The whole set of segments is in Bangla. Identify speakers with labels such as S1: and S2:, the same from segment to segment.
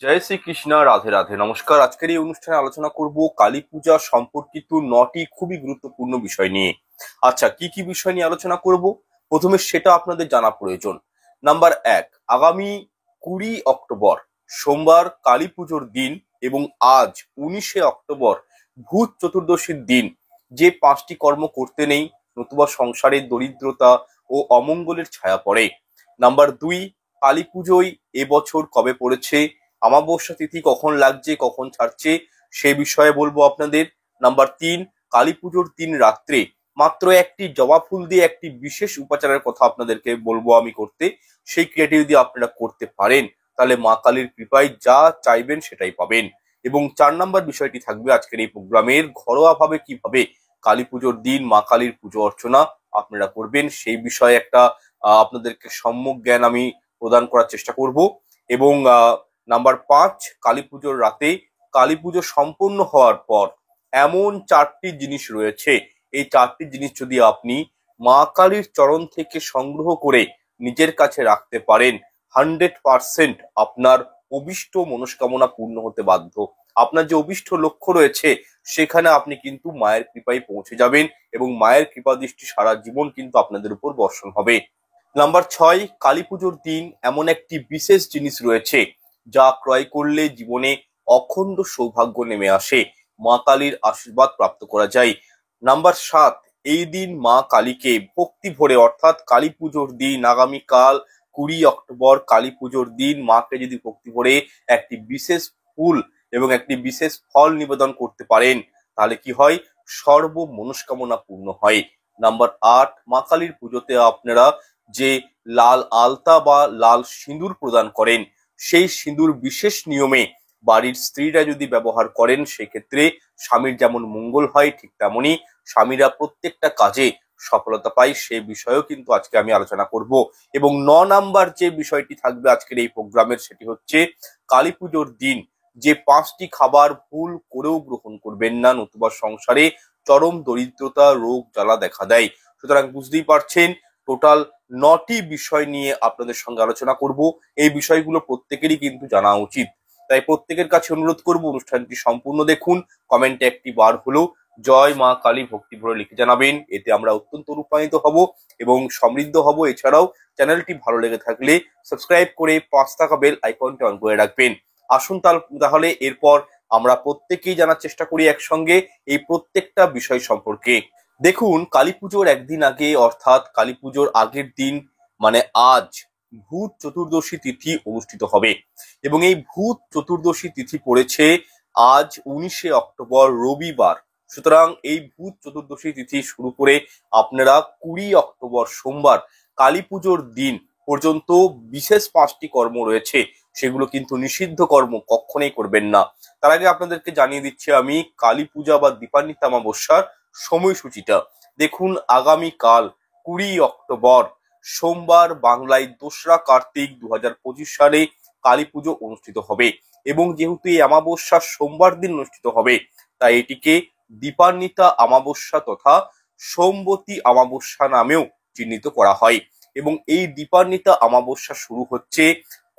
S1: জয় শ্রীকৃষ্ণ, রাধে রাধে। নমস্কার। আজকের এই অনুষ্ঠানে আলোচনা করব কালী পূজা সম্পর্কিত 9টি খুবই গুরুত্বপূর্ণ বিষয় নিয়ে। আচ্ছা, কি কি বিষয় নিয়ে আলোচনা করব প্রথমে সেটা আপনাদের জানা প্রয়োজন। নাম্বার 1, আগামী 20 অক্টোবর সোমবার কালী পুজোর দিন এবং আজ 19 অক্টোবর ভূত চতুর্দশীর দিন যে 5টি কর্ম করতে নেই, নতুবা সংসারে দরিদ্রতা ও অমঙ্গলের ছায়া পড়ে। নাম্বার 2, কালী পুজোয় এবছর কবে পড়েছে, অমাবস্যা তিথি কখন লাগছে কখন ছাড়ছে সে বিষয়ে বলবো আপনাদের। নাম্বার 3, কালী পুজোর দিন রাত্রে মাত্র একটি জবা ফুল দিয়ে একটি বিশেষ উপাচারের কথা আপনাদেরকে বলবো আমি করতে। সেই ক্রিয়াটি যদি আপনারা করতে পারেন তাহলে মা কালীর কৃপায় যা চাইবেন সেটাই পাবেন। এবং 4 নাম্বার বিষয়টি থাকবে আজকের এই প্রোগ্রামের, ঘরোয়া ভাবে কিভাবে কালী পুজোর দিন মা কালীর পুজো অর্চনা আপনারা করবেন সেই বিষয়ে একটা আপনাদেরকে সম্যক জ্ঞান আমি প্রদান করার চেষ্টা করব। এবং নাম্বার 5, কালী পুজোর রাতে কালী পুজো সম্পূর্ণ হওয়ার পর এমন 4টি জিনিস রয়েছে, এই 4টি জিনিস যদি আপনি মা কালীর চরণ থেকে সংগ্রহ করে নিজের কাছে রাখতে পারেন 100% আপনার অভীষ্ট মনস্কামনা পূর্ণ হতে বাধ্য। আপনার যে অভীষ্ট লক্ষ্য রয়েছে সেখানে আপনি কিন্তু মায়ের কৃপায় পৌঁছে যাবেন এবং মায়ের কৃপা দৃষ্টি সারা জীবন কিন্তু আপনাদের উপর বর্ষণ হবে। নাম্বার 6, কালী পুজোর দিন এমন একটি বিশেষ জিনিস রয়েছে যা ক্রয় করলে জীবনে অখণ্ড সৌভাগ্য নেমে আসে, মা কালীর আশীর্বাদ প্রাপ্ত করা যায়। নাম্বার 7, এই দিন মা কালীকে ভক্তি ভরে অর্থাৎ কালী পুজোর দিন আগামীকাল 20 অক্টোবর কালী পুজোর দিন মাকে যদি ভক্তি ভরে একটি বিশেষ ফুল এবং একটি বিশেষ ফল নিবেদন করতে পারেন তাহলে কি হয়, সর্ব মনস্কামনা পূর্ণ হয়। নাম্বার 8, মা কালীর পুজোতে আপনারা যে লাল আলতা বা লাল সিঁদুর প্রদান করেন সেই সিঁদুর বিশেষ নিয়মে বাড়ির স্ত্রীরা যদি ব্যবহার করেন সেক্ষেত্রে স্বামীর যেমন মঙ্গল হয় ঠিক তেমনি স্বামীরা প্রত্যেকটা কাজে সফলতা পায়, সে বিষয়েও কিন্তু আজকে আমি আলোচনা করব। এবং 9 নাম্বার যে বিষয়টি থাকবে আজকের এই প্রোগ্রামের সেটি হচ্ছে কালী পুজোর দিন যে 5টি খাবার ভুল করেও গ্রহণ করবেন না, নতুবা সংসারে চরম দরিদ্রতা রোগ জ্বালা দেখা দেয়। সুতরাং বুঝতেই পারছেন টোটাল 9টি বিষয় নিয়ে আপনাদের সঙ্গে আলোচনা করব। এই বিষয়গুলো প্রত্যেকেরই কিন্তু জানা উচিত, তাই প্রত্যেকের কাছে অনুরোধ করব অনুষ্ঠানটি সম্পূর্ণ দেখুন। কমেন্টে একটি বার হলেও জয় মা কালী ভক্তি ভরে লিখে জানাবেন, এতে আমরা অত্যন্ত রূপায়িত হব এবং সমৃদ্ধ হব। এছাড়াও চ্যানেলটি ভালো লেগে থাকলে সাবস্ক্রাইব করে 5 টাকা বেল আইকনটি অন করে রাখবেন। আসুন তাহলে এরপর আমরা প্রত্যেকেই জানার চেষ্টা করি একসঙ্গে এই প্রত্যেকটা বিষয় সম্পর্কে। দেখুন, কালী পুজোর একদিন আগে অর্থাৎ কালী পুজোর আগের দিন মানে আজ ভূত চতুর্দশী তিথি অনুষ্ঠিত হবে এবং এই ভূত চতুর্দশী তিথি পড়েছে আজ 19 অক্টোবর রবিবার। সুতরাং এই ভূত চতুর্দশী তিথি শুরু করে আপনারা 20 অক্টোবর সোমবার কালী পুজোর দিন পর্যন্ত বিশেষ 5টি কর্ম রয়েছে, সেগুলো কিন্তু নিষিদ্ধ কর্ম, কখনোই করবেন না। তার আগে আপনাদেরকে জানিয়ে দিচ্ছি আমি কালী পূজা বা দীপান্বিতা অমাবস্যার সময়সূচিটা। দেখুন, আগামীকাল 20 অক্টোবর সোমবার বাংলায় 2রা কার্তিক 2025 সালে কালী পুজো অনুষ্ঠিত হবে এবং যেহেতু এই অমাবস্যা সোমবার দিন অনুষ্ঠিত হবে তাই এটিকে দীপান্বিতা অমাবস্যা তথা সোমবতী অমাবস্যা নামেও চিহ্নিত করা হয়। এবং এই দীপান্বিতা অমাবস্যা শুরু হচ্ছে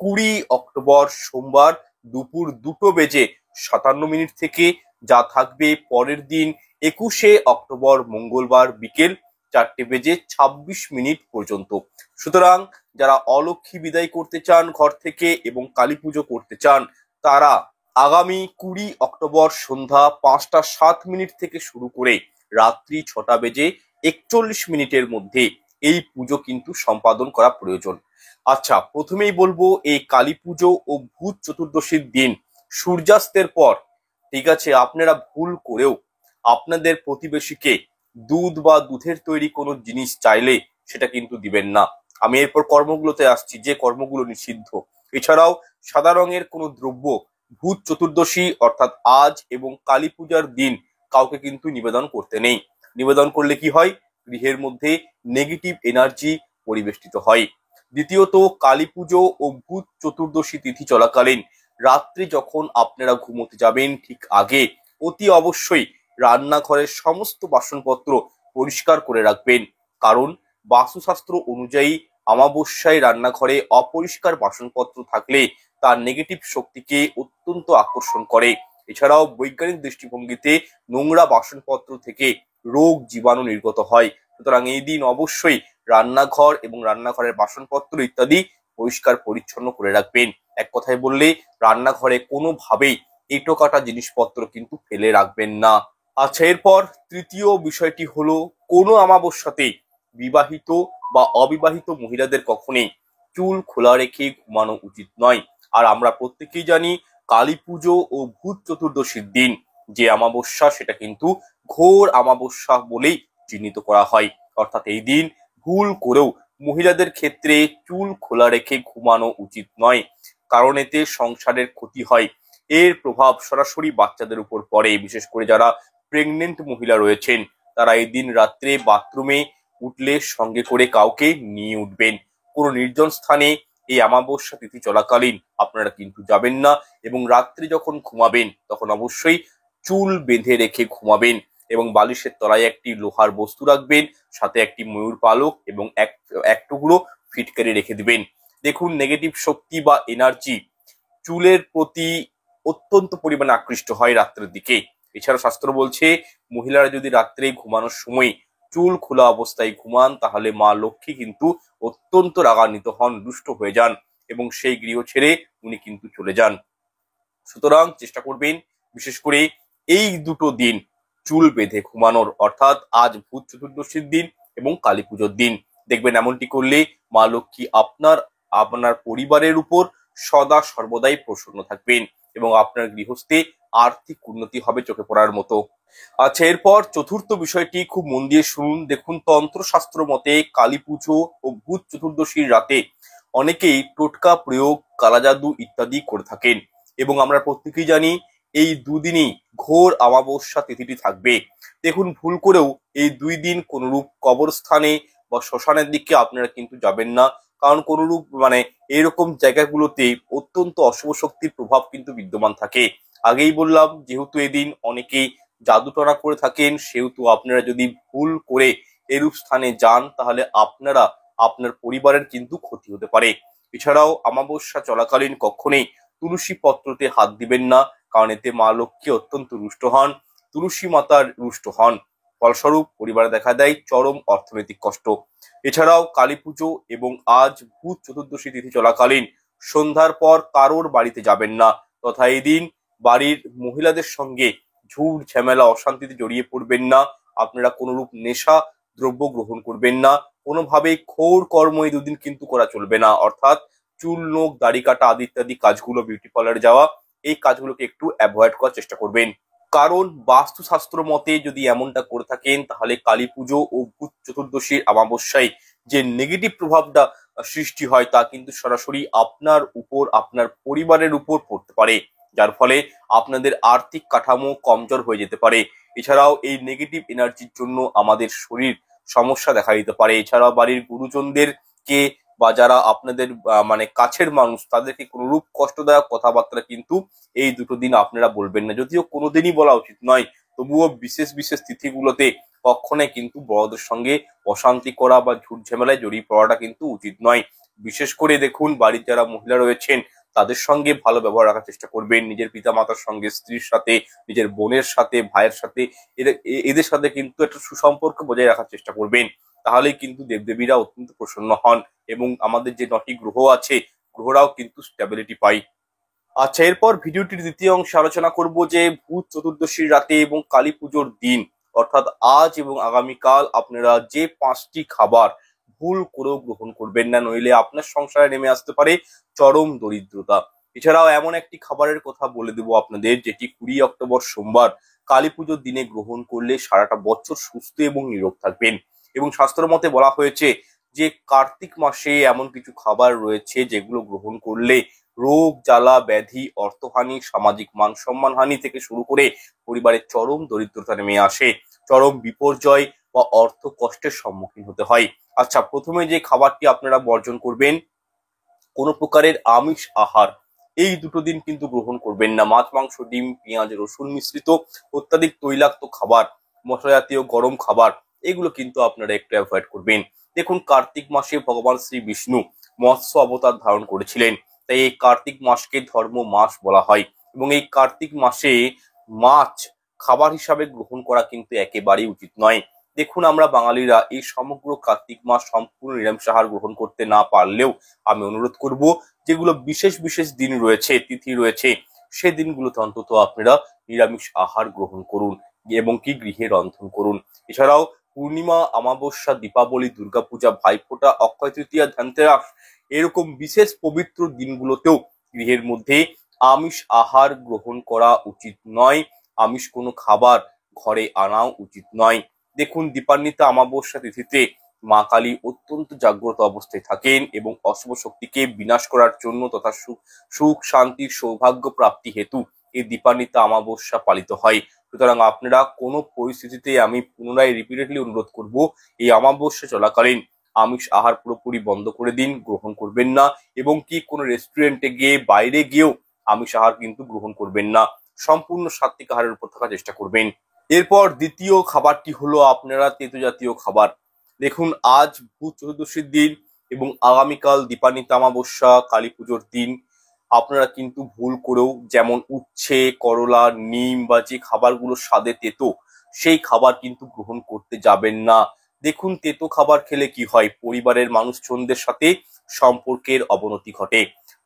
S1: 20 অক্টোবর সোমবার দুপুর 2:57 থেকে, যা থাকবে পরের দিন 21 অক্টোবর মঙ্গলবার বিকেল 4:26 পর্যন্ত। সুতরাং যারা অলক্ষ্মী বিদায় করতে চান ঘর থেকে এবং কালী পুজো করতে চান তারা আগামী 20 অক্টোবর সন্ধ্যা 5:07 থেকে শুরু করে রাত্রি 6:41 মধ্যে এই পুজো কিন্তু সম্পাদন করা প্রয়োজন। আচ্ছা, প্রথমেই বলবো এই কালী পুজো ও ভূত চতুর্দশীর দিন সূর্যাস্তের পর, ঠিক আছে, আপনারা ভুল করেও আপনাদের প্রতিবেশীকে দুধ বা দুধের তৈরি কোনো জিনিস চাইলে সেটা কিন্তু দিবেন না। আমি এরপর কর্মগুলোতে আসছি যে কর্মগুলো নিষিদ্ধ। এছাড়াও সাদা রঙের কোনো দ্রব্য ভূত চতুর্দশী অর্থাৎ আজ এবং কালী পূজার দিন কাউকে কিন্তু নিবেদন করতে নেই। নিবেদন করলে কি হয়, গৃহের মধ্যে নেগেটিভ এনার্জি পরিবেষ্টিত হয়। দ্বিতীয়ত, কালী পুজো ও ভূত চতুর্দশী তিথি চলাকালীন রাত্রি যখন আপনারা ঘুমোতে যাবেন ঠিক আগে অতি অবশ্যই রান্নাঘরের সমস্ত বাসনপত্র পরিষ্কার করে রাখবেন, কারণ বাস্তুশাস্ত্র অনুযায়ী অমাবস্যায় রান্নাঘরে অপরিষ্কার বাসনপত্র থাকলে তার নেগেটিভ শক্তিকে অত্যন্ত আকর্ষণ করে। এছাড়াও বৈজ্ঞানিক দৃষ্টিভঙ্গিতে নোংরা বাসনপত্র থেকে রোগ জীবাণু নির্গত হয়। সুতরাং এই দিন অবশ্যই রান্নাঘর এবং রান্নাঘরের বাসনপত্র ইত্যাদি পরিষ্কার পরিচ্ছন্ন করে রাখবেন। এক কথায় বললে রান্নাঘরে কোনোভাবেই এঁটো কাটা জিনিসপত্র কিন্তু ফেলে রাখবেন না। আচ্ছা, এরপর তৃতীয় বিষয়টি হলো কোনো অমাবস্যাতে বিবাহিত বা অবিবাহিত মহিলাদের কখনোই চুল খোলা রেখে ঘুমানো উচিত নয়। আর আমরা প্রত্যেকেই জানি কালী পুজো ও ভূত চতুর্দশীর দিন যে অমাবস্যা সেটা কিন্তু ঘোর অমাবস্যা বলেই চিহ্নিত করা হয়। অর্থাৎ এই দিন ভুল করেও মহিলাদের ক্ষেত্রে চুল খোলা রেখে ঘুমানো উচিত নয়, কারণ এতে সংসারের ক্ষতি হয়। এর প্রভাব সরাসরি বাচ্চাদের উপর পড়ে। বিশেষ করে যারা প্রেগনেন্ট মহিলা রয়েছেন তারা এই দিন রাত্রে বাথরুমে উঠলে সঙ্গে করে কাউকে নিয়ে উঠবেন। কোনো নির্জন স্থানে এই অমাবস্যা তিথি চলাকালীন আপনারা কিন্তু যাবেন না, এবং রাত্রে যখন ঘুমাবেন তখন অবশ্যই চুল বেঁধে রেখে ঘুমাবেন এবং বালিশের তলায় একটি লোহার বস্তু রাখবেন, সাথে একটি ময়ূর পালক এবং এক টুকরো ফিটকারি রেখে দিবেন। দেখুন, নেগেটিভ শক্তি বা এনার্জি চুলের প্রতি অত্যন্ত পরিমাণে আকৃষ্ট হয় রাত্রের দিকে। এছাড়া শাস্ত্র বলছে মহিলারা যদি রাত্রে ঘুমানোর সময় চুল খোলা অবস্থায় ঘুমান তাহলে মা লক্ষ্মী কিন্তু অত্যন্ত রাগান্বিত হন, দুষ্ট হয়ে যান এবং সেই গৃহ ছেড়ে উনি কিন্তু চলে যান। সুতরাং চেষ্টা করবেন বিশেষ করে এই দুটো দিন চুল বেঁধে ঘুমানোর, অর্থাৎ আজ ভূত চতুর্দশীর দিন এবং কালী পুজোর দিন। দেখবেন এমনটি করলে মা লক্ষ্মী আপনার পরিবারের উপর সদা সর্বদাই প্রসন্ন থাকবেন এবং আপনার গৃহস্থে আর্থিক উন্নতি হবে চোখে পড়ার মতো। আচ্ছা, এরপর চতুর্থ বিষয়টি খুব মন দিয়ে শুনুন। দেখুন, তন্ত্রশাস্ত্র মতে কালী পুজো ও ভূত চতুর্দশীর রাতে অনেকেই টোটকা প্রয়োগ, কালাজাদু ইত্যাদি করে থাকেন এবং আমরা প্রত্যেকেই জানি এই দুদিনই ঘোর অমাবস্যা তিথিটি থাকবে। দেখুন, ভুল করেও এই দুই দিন কোনরূপ কবরস্থানে বা শ্মশানের দিকে আপনারা কিন্তু যাবেন না, কারণ কোনরূপ এরকম জায়গাগুলোতে অত্যন্ত অশুভ শক্তির প্রভাব কিন্তু বিদ্যমান থাকে। আগেই বললাম, যেহেতু এদিন অনেকেই জাদুটনা করে থাকেন, সেহেতু আপনারা যদি ভুল করে এরূপ স্থানে যান তাহলে আপনার পরিবারের কিন্তু ক্ষতি হতে পারে। এছাড়াও অমাবস্যা চলাকালীন কখনোই তুলসী পত্রতে হাত দিবেন না, কারণ এতে মা লক্ষ্মী অত্যন্ত রুষ্ট হন, তুলসী মাতার রুষ্ট হন। ফলস্বরূপ পরিবারে দেখা দেয় চরম অর্থনৈতিক কষ্ট। এছাড়াও কালী পুজো এবং আজ ভূত চতুর্দশী তিথি চলাকালীন সন্ধ্যার পর কারোর বাড়িতে যাবেন না, তথা এই দিন বাড়ির মহিলাদের সঙ্গে ঝুট ঝামেলা অশান্তিতে জড়িয়ে পড়বেন না। আপনারা কোনরূপ নেশা দ্রব্য গ্রহণ করবেন না। কোনোভাবেই ঘোর কর্ম এই দুদিন কিন্তু করা চলবে না, অর্থাৎ চুল, নখ, দাড়ি কাটা আদি ইত্যাদি কাজগুলো, বিউটি পার্লারে যাওয়া, এই কাজগুলোকে একটু অ্যাভয়েড করার চেষ্টা করবেন। কারণ বাস্তুশাস্ত্র মতে যদি এমনটা করে থাকেন তাহলে কালী পুজো ও ভূত চতুর্দশীর অমাবস্যায় যে নেগেটিভ প্রভাবটা সৃষ্টি হয় তা কিন্তু সরাসরি আপনার উপর, আপনার পরিবারের উপর পড়তে পারে, যার ফলে আপনাদের আর্থিক কাঠামো কমজোর হয়ে যেতে পারে। এছাড়াও এই নেগেটিভ এনার্জির জন্য আমাদের শরীর সমস্যা দেখা দিতে পারে। এছাড়াও বাড়ির গুরুজনদেরকে বা যারা আপনাদের কাছের মানুষ তাদেরকে কোনরূপ কষ্টদায়ক কথাবার্তা কিন্তু এই দুটো দিন আপনারা বলবেন না। যদিও কোনোদিনই বলা উচিত নয়, তবুও বিশেষ বিশেষ তিথিগুলোতে কখনোই কিন্তু বড়দের সঙ্গে অশান্তি করা বা ঝুট ঝামেলায় জড়িয়ে পড়াটা কিন্তু উচিত নয়। বিশেষ করে দেখুন, বাড়ির যারা মহিলা রয়েছেন তাদের সঙ্গে ভালো ব্যবহার রাখার চেষ্টা করবেন। নিজের পিতা মাতার সঙ্গে, স্ত্রীর সাথে, নিজের বোনের সাথে, ভাইয়ের সাথে, এদের সাথে কিন্তু একটা সুসম্পর্ক বজায় রাখার চেষ্টা করবেন। তাহলেই কিন্তু দেবদেবীরা অত্যন্ত প্রসন্ন হন এবং আমাদের যে 9টি গ্রহ আছে গ্রহরাও কিন্তু স্টেবিলিটি পায়। আচ্ছা, এরপর ভিডিওটির দ্বিতীয় অংশে আলোচনা করব যে ভূত চতুর্দশীর রাতে এবং কালী পুজোর দিন অর্থাৎ আজ এবং আগামীকাল আপনারা যে 5টি খাবার ভুল করেও গ্রহণ করবেন না, নইলে আপনার সংসারে নেমে আসতে পারে চরম দরিদ্রতা। এছাড়াও এমন একটি খাবারের কথা বলে দেবো আপনাদের, যেটি 20 অক্টোবর সোমবার কালী পুজোর দিনে গ্রহণ করলে সারাটা বছর সুস্থ এবং নিরোগ থাকবেন। এবং শাস্ত্র মতে বলা হয়েছে যে কার্তিক মাসে এমন কিছু খাবার রয়েছে যেগুলো গ্রহণ করলে রোগ, জ্বালা, ব্যাধি, অর্থহানি, সামাজিক মান সম্মান হানি থেকে শুরু করে পরিবারের চরম দরিদ্রতা নেমে আসে, চরম বিপর্যয় বা অর্থ কষ্টের সম্মুখীন হতে হয়। আচ্ছা, প্রথমে যে খাবারটি আপনারা বর্জন করবেন, কোনো প্রকারের আমিষ আহার এই দুটো দিন কিন্তু গ্রহণ করবেন না। মাছ, মাংস, ডিম, পেঁয়াজ, রসুন মিশ্রিত অত্যাধিক তৈলাক্ত খাবার, মশলা জাতীয় গরম খাবার, এগুলো কিন্তু আপনারা একটু অ্যাভয়েড করবেন। দেখুন, কার্তিক মাসে ভগবান শ্রী বিষ্ণু মৎস্য অবতার ধারণ করেছিলেন, তাই এই কার্তিক মাসকে ধর্ম মাস বলা হয়। এবং এই কার্তিক মাসে মাছ খাবার হিসাবে গ্রহণ করা কিন্তু একেবারেই উচিত নয়। দেখুন, আমরা বাঙালিরা এই সমগ্র কার্তিক মাস সম্পূর্ণ নিরামিষ আহার গ্রহণ করতে না পারলেও আমি অনুরোধ করব, যেগুলো বিশেষ বিশেষ দিন রয়েছে, তিথি রয়েছে, সে দিনগুলোতে অন্তত আপনারা নিরামিষ আহার গ্রহণ করুন এবং কি গৃহে রন্ধন করুন। এছাড়াও পূর্ণিমা, অমাবস্যা, দীপাবলি, দুর্গাপূজা, ভাইফোঁটা, অক্ষয় তৃতীয়া, ধনতেরাস এরকম বিশেষ পবিত্র দিনগুলোতেও গৃহের মধ্যে আমিষ আহার গ্রহণ করা উচিত নয়। আমিষ কোনো খাবার ঘরে আনাও উচিত নয়। দেখুন, দীপান্বিতা অমাবস্যা তিথিতে মা কালী অত্যন্ত জাগ্রত অবস্থায় থাকেন এবং অশুভ শক্তিকে বিনাশ করার জন্য তথা সুখ শান্তির সৌভাগ্য প্রাপ্তি হেতু এই দীপান্বিতা অমাবস্যা পালিত হয়। সুতরাং আপনারা কোনো পরিস্থিতিতে, আমি পুনরায় রিপিটেডলি অনুরোধ করব, এই অমাবস্যা চলাকালীন আমিষ আহার পুরোপুরি বন্ধ করে দিন, গ্রহণ করবেন না। এবং কি কোনো রেস্টুরেন্টে গিয়ে, বাইরে গিয়েও আমিষ আহার কিন্তু গ্রহণ করবেন না। সম্পূর্ণ সাত্বিক আহারের উপর থাকার চেষ্টা করবেন। এরপর দ্বিতীয় খাবারটি হলো আপনারা তেতো জাতীয় খাবার। দেখুন, আজ ভূত চতুর্দশীর দিন এবং আগামীকাল দীপান্বিতা অমাবস্যা, কালী পুজোর দিন। আপনারা কিন্তু ভুল করেও যেমন উচ্ছে, করলা, নিম বা যে খাবারগুলো স্বাদে তেতো, সেই খাবার কিন্তু গ্রহণ করতে যাবেন না। দেখুন, তেতো খাবার খেলে কি হয়, পরিবারের মানুষজনদের সাথে সম্পর্কের অবনতি ঘটে।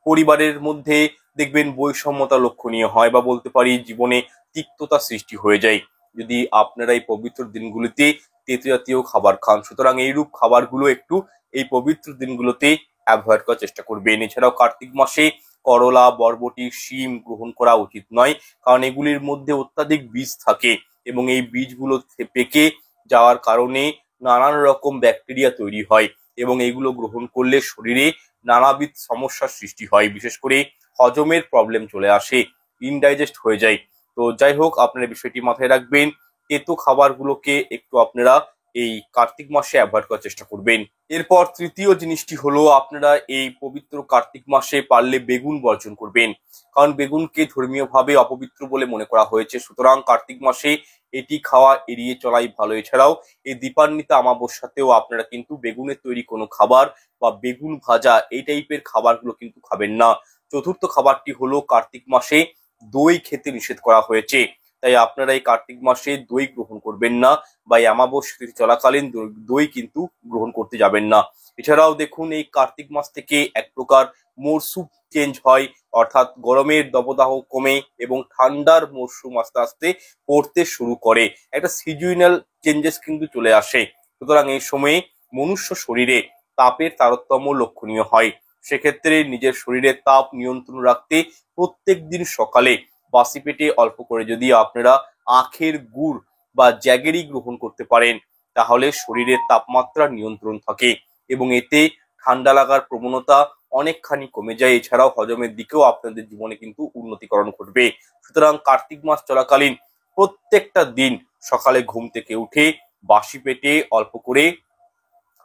S1: পরিবারের মধ্যে দেখবেন বৈষম্যতা লক্ষণীয় হয়, বা বলতে পারি জীবনে তিক্ততা সৃষ্টি হয়ে যায় যদি আপনারা এই পবিত্র দিনগুলিতে তেতো জাতীয় খাবার খান। সুতরাং এইরূপ খাবারগুলো একটু এই পবিত্র দিনগুলোতে অ্যাভয়েড করার চেষ্টা করবেন। এছাড়াও কার্তিক মাসে করলা, বরবটি, শিম গ্রহণ করা উচিত নয়, কারণ এগুলির মধ্যে অত্যাধিক বীজ থাকে এবং এই বীজগুলো পেকে যাওয়ার কারণে নানান রকম ব্যাকটেরিয়া তৈরি হয় এবং এগুলো গ্রহণ করলে শরীরে নানাবিধ সমস্যার সৃষ্টি হয়। বিশেষ করে হজমের প্রবলেম চলে আসে, ইনডাইজেস্ট হয়ে যায়। তো যাই হোক, আপনারা বিষয়টি মাথায় রাখবেন। তেতো খাবারগুলোকে একটু আপনারা এই কার্তিক মাসে অ্যাভয়েড করার চেষ্টা করবেন। এরপর তৃতীয় জিনিসটি হলো, আপনারা এই পবিত্র কার্তিক মাসে পারলে বেগুন বর্জন করবেন, কারণ বেগুনকে ধর্মীয়ভাবে অপবিত্র বলে মনে করা হয়েছে। সুতরাং কার্তিক মাসে এটি খাওয়া এড়িয়ে চলাই ভালো। এছাড়াও এই দীপান্বিতা অমাবস্যাতেও আপনারা কিন্তু বেগুনের তৈরি কোনো খাবার বা বেগুন ভাজা এই টাইপের খাবারগুলো কিন্তু খাবেন না। চতুর্থ খাবারটি হলো, কার্তিক মাসে দই খেতে নিষেধ করা হয়েছে, তাই আপনারা এই কার্তিক মাসে দই গ্রহণ করবেন না, বা এই অমাবস্যা তিথি চলাকালীন দই কিন্তু গ্রহণ করতে যাবেন না। এছাড়াও দেখুন, এই কার্তিক মাস থেকে এক প্রকার মরশুম চেঞ্জ হয়, অর্থাৎ গরমের দাবদাহ কমে এবং ঠান্ডার মরশুম আস্তে আস্তে পড়তে শুরু করে। একটা সিজনাল চেঞ্জেস কিন্তু চলে আসে। সুতরাং এই সময়ে মনুষ্য শরীরে তাপের তারতম্য লক্ষণীয় হয়। সেক্ষেত্রে নিজের শরীরের তাপ নিয়ন্ত্রণ রাখতে প্রত্যেক দিন সকালে বাসি পেটে অল্প করে যদি আপনারা আখের গুড় বা জ্যাগেরি গ্রহণ করতে পারেন, তাহলে শরীরের তাপমাত্রা নিয়ন্ত্রণ থাকে এবং এতে ঠান্ডা লাগার প্রবণতা অনেকখানি কমে যায়। এছাড়াও হজমের দিকেও আপনাদের জীবনে কিন্তু উন্নতিকরণ ঘটবে। সুতরাং কার্তিক মাস চলাকালীন প্রত্যেকটা দিন সকালে ঘুম থেকে উঠে বাসি পেটে অল্প করে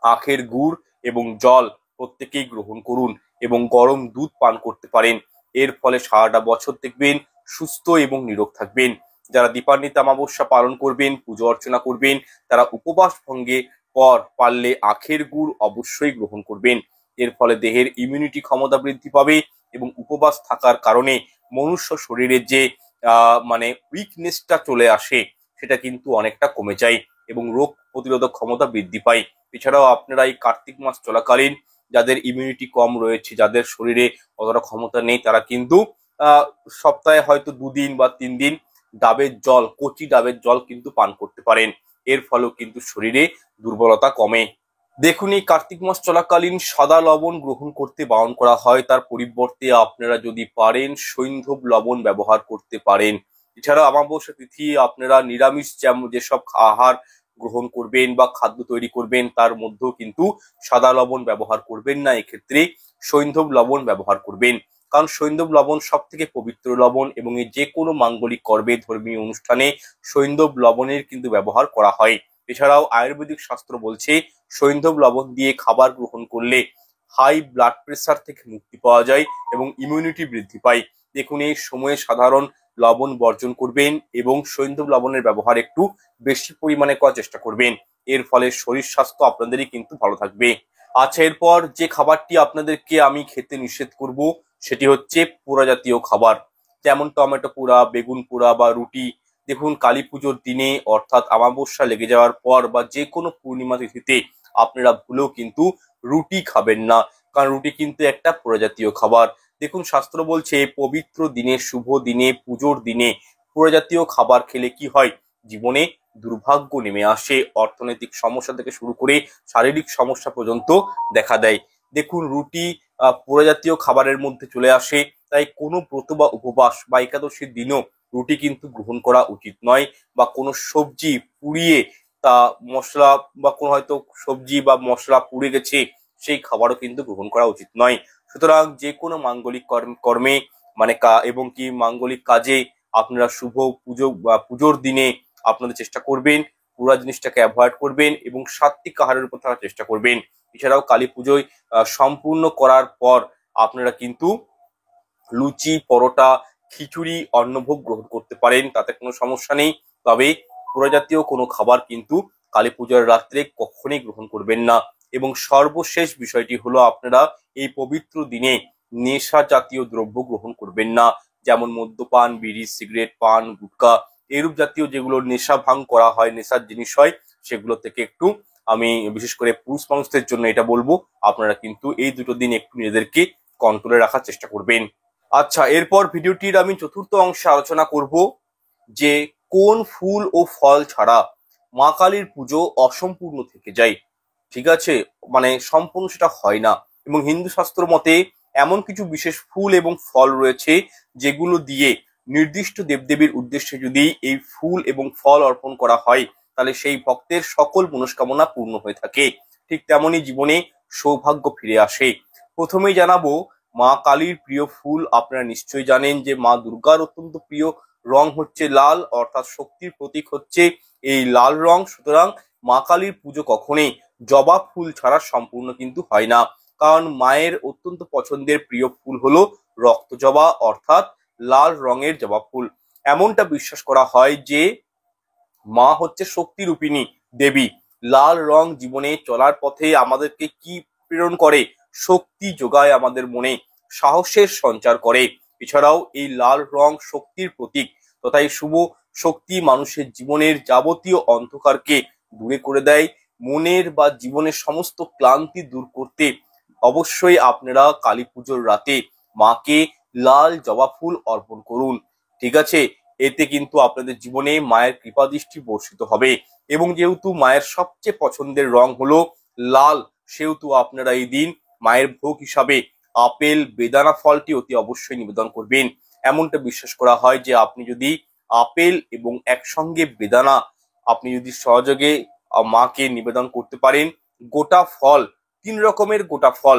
S1: আখের গুড় এবং জল প্রত্যেকেই গ্রহণ করুন এবং গরম দুধ পান করতে পারেন। এর ফলে সারাটা বছর দেখবেন সুস্থ এবং নিরোগ থাকবেন। যারা দীপান্বিতা অমাবস্যা পালন করবেন, পুজো অর্চনা করবেন, তারা উপবাস ভঙ্গের পর পারলে আখের গুড় অবশ্যই গ্রহণ করবেন। এর ফলে দেহের ইমিউনিটি ক্ষমতা বৃদ্ধি পাবে এবং উপবাস থাকার কারণে মনুষ্য শরীরের যে উইকনেসটা চলে আসে, সেটা কিন্তু অনেকটা কমে যায় এবং রোগ প্রতিরোধক ক্ষমতা বৃদ্ধি পায়। এছাড়াও আপনারা এই কার্তিক মাস চলাকালীন যাদের ইমিউনিটি কম রয়েছে, যাদের শরীরে অতটা ক্ষমতা নেই, তারা কিন্তু সপ্তাহে হয়তো 2 দিন বা 3 দিন ডাবের জল, কচি ডাবের জল কিন্তু পান করতে পারেন। এর ফলেও কিন্তু শরীরে দুর্বলতা কমে। দেখুন, এই কার্তিক মাস চলাকালীন সাদা লবণ গ্রহণ করতে বারণ করা হয়, তার পরিবর্তে আপনারা যদি পারেন সৈন্ধব লবণ ব্যবহার করতে পারেন। এছাড়া অমাবস্যা তিথি আপনারা নিরামিষ যেসব আহার গ্রহণ করবেন বা খাদ্য তৈরি করবেন, তার মধ্যেও কিন্তু সাদা লবণ ব্যবহার করবেন না। এক্ষেত্রে সৈন্ধব লবণ ব্যবহার করবেন, কারণ সৈন্ধব লবণ সব থেকে পবিত্র লবণ এবং যে কোনো মাঙ্গলিক কর্মে, ধর্মীয় অনুষ্ঠানে সৈন্ধব লবণের কিন্তু ব্যবহার করা হয়। এছাড়াও আয়ুর্বেদিক শাস্ত্র বলছে সৈন্ধব লবণ দিয়ে খাবার গ্রহণ করলে হাই ব্লাড প্রেসার থেকে মুক্তি পাওয়া যায় এবং ইমিউনিটি বৃদ্ধি পায়। দেখুন, এই সময়ে সাধারণ লবণ বর্জন করবেন এবং সৈন্ধব লবণের ব্যবহার একটু বেশি পরিমাণে করার চেষ্টা করবেন। এর ফলে শরীর স্বাস্থ্য আপনাদেরই কিন্তু ভালো থাকবে। আচ্ছা, এরপর যে খাবারটি আপনাদেরকে আমি খেতে নিষেধ করব সেটি হচ্ছে পোড়া জাতীয় খাবার, যেমন টমেটো পোড়া, বেগুন পোড়া বা রুটি। দেখুন, কালী পুজোর দিনে অর্থাৎ আমাবস্যা লেগে যাওয়ার পর বা যে কোনো পূর্ণিমা তিথিতে আপনারা ভুলেও কিন্তু রুটি খাবেন না, কারণ রুটি কিন্তু একটা পোড়া জাতীয় খাবার। দেখুন, শাস্ত্র বলছে পবিত্র দিনে, শুভ দিনে, পুজোর দিনে পোড়া জাতীয় খাবার খেলে কি হয়, জীবনে দুর্ভাগ্য নেমে আসে, অর্থনৈতিক সমস্যা থেকে শুরু করে শারীরিক সমস্যা পর্যন্ত দেখা দেয়। দেখুন, রুটি পোড়া জাতীয় খাবারের মধ্যে চলে আসে, তাই কোনো ব্রত বা উপবাস বা একাদশীর দিনও রুটি কিন্তু গ্রহণ করা উচিত নয়, বা কোনো সবজি পুড়িয়ে তা মশলা বা কোনো হয়তো সবজি বা মশলা পুড়ে গেছে সেই খাবারও কিন্তু গ্রহণ করা উচিত নয়। সুতরাং যে কোনো মাঙ্গলিক কর্মে মানে এবং কি মাঙ্গলিক কাজে আপনারা শুভ পুজো বা পুজোর দিনে আপনাদের চেষ্টা করবেন পুরা জিনিসটাকে অ্যাভয়েড করবেন এবং সাত্বিক আহারের উপর থাকার চেষ্টা করবেন। এছাড়াও কালী পুজোয় সম্পূর্ণ করার পর আপনারা কিন্তু লুচি, পরোটা, খিচুড়ি, অন্নভোগ গ্রহণ করতে পারেন, তাতে কোনো সমস্যা নেই। তবে পোড়া জাতীয় কোনো খাবার কিন্তু কালী পূজার রাত্রে কখনোই গ্রহণ করবেন না। এবং সর্বশেষ বিষয়টি হলো, আপনারা এই পবিত্র দিনে নেশা জাতীয় দ্রব্য গ্রহণ করবেন না, যেমন মদ্যপান, বিড়ি, সিগারেট, পান, গুটখা, এরূপ জাতীয় যেগুলো নেশা ভাঙ করা হয়, নেশার জিনিস হয়, সেগুলো থেকে একটু, আমি বিশেষ করে পুরুষ মানুষদের জন্য এটা বলবো, আপনারা কিন্তু এই দুটো দিন একটু নিজেদেরকে কন্ট্রোলে রাখার চেষ্টা করবেন। আচ্ছা, এরপর ভিডিওটির আমি চতুর্থ অংশে আলোচনা করব যে কোন ফুল ও ফল ছাড়া মা কালীর পুজো অসম্পূর্ণ থেকে যায়। ঠিক আছে, মানে সম্পূর্ণ সেটা হয় না। এবং হিন্দু শাস্ত্র মতে এমন কিছু বিশেষ ফুল এবং ফল রয়েছে যেগুলো দিয়ে নির্দিষ্ট দেবদেবীর উদ্দেশ্যে যদি এই ফুল এবং ফল অর্পণ করা হয়, তাহলে সেই ভক্তের সকল মনস্কামনা পূর্ণ হয়ে থাকে। ঠিক তেমনই জীবনে সৌভাগ্য ফিরে আসে। প্রথমেই জানাবো, মা কালীর প্রিয় ফুল আপনারা নিশ্চয়ই জানেন যে মা দুর্গার অত্যন্ত প্রিয় রং হচ্ছে লাল, অর্থাৎ শক্তির প্রতীক হচ্ছে এই লাল রং। সুতরাং মা কালীর পুজো কখনোই জবা ফুল ছাড়া সম্পূর্ণ কিন্তু হয় না, কারণ মায়ের অত্যন্ত পছন্দের প্রিয় ফুল হলো রক্ত জবা, অর্থাৎ লাল রঙের জবা ফুল। এমনটা বিশ্বাস করা হয় যে মা হচ্ছে শক্তি রূপিণী দেবী। লাল রং জীবনে চলার পথে আমাদেরকে কি প্রেরণ করে, শক্তি যোগায়, আমাদের মনে সাহসের সঞ্চার করে। এছাড়াও এই লাল রং শক্তির প্রতীক, তথাই শুভ শক্তি মানুষের জীবনের যাবতীয় অন্ধকারকে দূরে করে দেয়। মনের বা জীবনের সমস্ত ক্লান্তি দূর করতে অবশ্যই আপনারা কালী পুজোর রাতে মাকে লাল জবা ফুল অর্পণ করুন। ঠিক আছে, এতে কিন্তু আপনাদের জীবনে মায়ের কৃপা দৃষ্টি বর্ষিত হবে। এবং যেহেতু মায়ের সবচেয়ে পছন্দের রং হলো লাল, সেহেতু আপনারা এই দিন মায়ের ভোগ হিসাবে আপেল, বেদানা ফলটি অতি অবশ্যই নিবেদন করবেন। এমনটা বিশ্বাস করা হয় যে আপনি যদি আপেল এবং একসঙ্গে বেদানা আপনি যদি সহযোগে মাকে নিবেদন করতে পারেন, গোটা ফল, 3 রকমের গোটা ফল,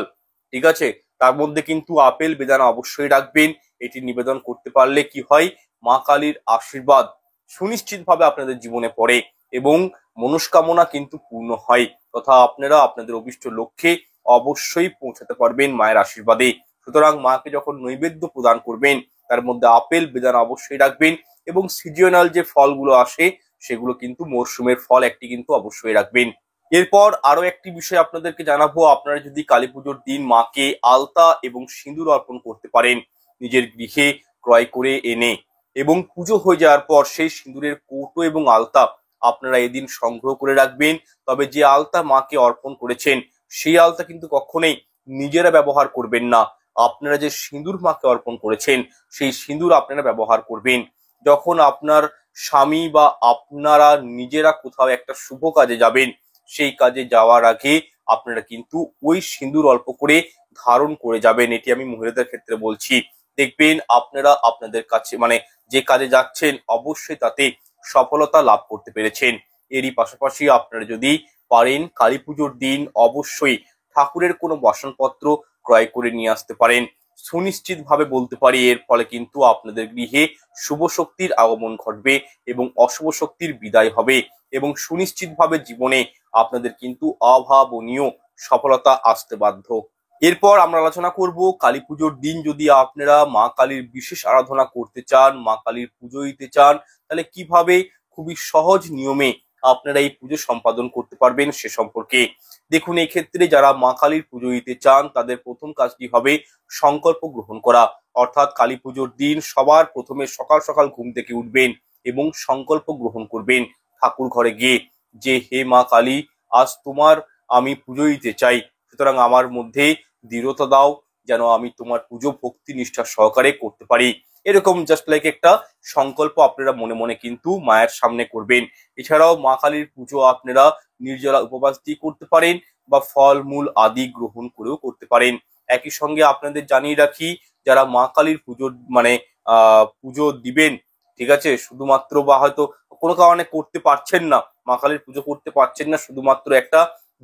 S1: ঠিক আছে, তার মধ্যে কিন্তু আপেল, বেদানা অবশ্যই রাখবেন। এটি নিবেদন করতে পারলে কি হয়, মা কালীর আশীর্বাদ সুনিশ্চিত ভাবে আপনাদের জীবনে পড়ে এবং মনস্কামনা কিন্তু পূর্ণ হয়, তথা আপনারা আপনাদের অভিষ্ট লক্ষ্যে অবশ্যই পৌঁছাতে পারবেন মায়ের আশীর্বাদে। সুতরাং মাকে যখন নৈবেদ্য প্রদান করবেন, তার মধ্যে আপেল, বেদানা অবশ্যই রাখবেন এবং সিজনাল যে ফলগুলো আসে সেগুলো কিন্তু মরশুমের ফল একটি কিন্তু অবশ্যই রাখবেন। এরপর আরো একটি বিষয় আপনাদেরকে জানাবো, আপনারা যদি কালী পুজোর দিন মাকে আলতা এবং সিঁদুর অর্পণ করতে পারেন নিজের গৃহে ক্রয় করে এনে, এবং পুজো হয়ে যাওয়ার পর সেই সিঁদুরের কৌটো এবং আলতা আপনারা এদিন সংগ্রহ করে রাখবেন। তবে যে আলতা মাকে অর্পণ করেছেন সেই আলতা কিন্তু কখনোই নিজেরা ব্যবহার করবেন না। আপনারা যে সিঁদুর মাকে অর্পণ করেছেন সেই সিঁদুর আপনারা ব্যবহার করবেন যখন আপনার স্বামী বা আপনারা নিজেরা কোথাও একটা শুভ কাজে যাবেন। সেই কাজে যাওয়ার আগে আপনারা কিন্তু ওই সিঁদুর অল্প করে ধারণ করে যাবেন। এটি আমি মহিলাদের ক্ষেত্রে বলছি। দেখবেন আপনারা আপনাদের কাছে মানে যে কাজে যাচ্ছেন অবশ্যই তাতে সফলতা লাভ করতে পেরেছেন। এরই পাশাপাশি আপনারা যদি পারেন কালী পুজোর দিন অবশ্যই ঠাকুরের কোনো বাসনপত্র ক্রয় করে নিয়ে আসতে পারেন। সুনিশ্চিত ভাবে বলতে পারি এর ফলে কিন্তু আপনাদের গৃহে শুভ শক্তির আগমন ঘটবে এবং অশুভ শক্তির বিদায় হবে এবং সুনিশ্চিত ভাবে জীবনে আপনাদের কিন্তু অভাবনীয় সফলতা আসতে বাধ্য। এরপর আমরা আলোচনা করব কালী পুজোর দিন যদি আপনারা মা কালীর বিশেষ আরাধনা করতে চান, মা কালীর পুজো দিতে চান, তাহলে কিভাবে খুবই সহজ নিয়মে আপনারা এই পুজো সম্পাদন করতে পারবেন সে সম্পর্কে। দেখুন, এই ক্ষেত্রে যারা মা কালীর পুজো দিতে চান তাদের প্রথম কাজটি হবে সংকল্প গ্রহণ করা। অর্থাৎ কালী পুজোর দিন সবার প্রথমে সকাল সকাল ঘুম থেকে উঠবেন এবং সংকল্প গ্রহণ করবেন ঠাকুর ঘরে গিয়ে, যে হে মা কালী, আজ তোমার আমি পুজো দিতে চাই, সুতরাং আমার মধ্যে দৃঢ়তা দাও যেন আমি তোমার পুজো ভক্তি নিষ্ঠা সহকারে করতে পারি। এরকম জাস্ট লাইক একটা সংকল্প আপনারা মনে মনে কিন্তু মায়ের সামনে করবেন। এছাড়াও মা কালীর পুজো আপনারা নির্জলা উপবাস দিয়ে করতে পারেন বা ফল মূল আদি গ্রহণ করেও করতে পারেন। একই সঙ্গে আপনাদের জানিয়ে রাখি, যারা মা কালীর পুজো মানে পুজো দিবেন, ঠিক আছে, শুধুমাত্র বা হয়তো কোনো কারণে করতে পারছেন না, মা কালীর পুজো করতে পারছেন না, শুধুমাত্র একটা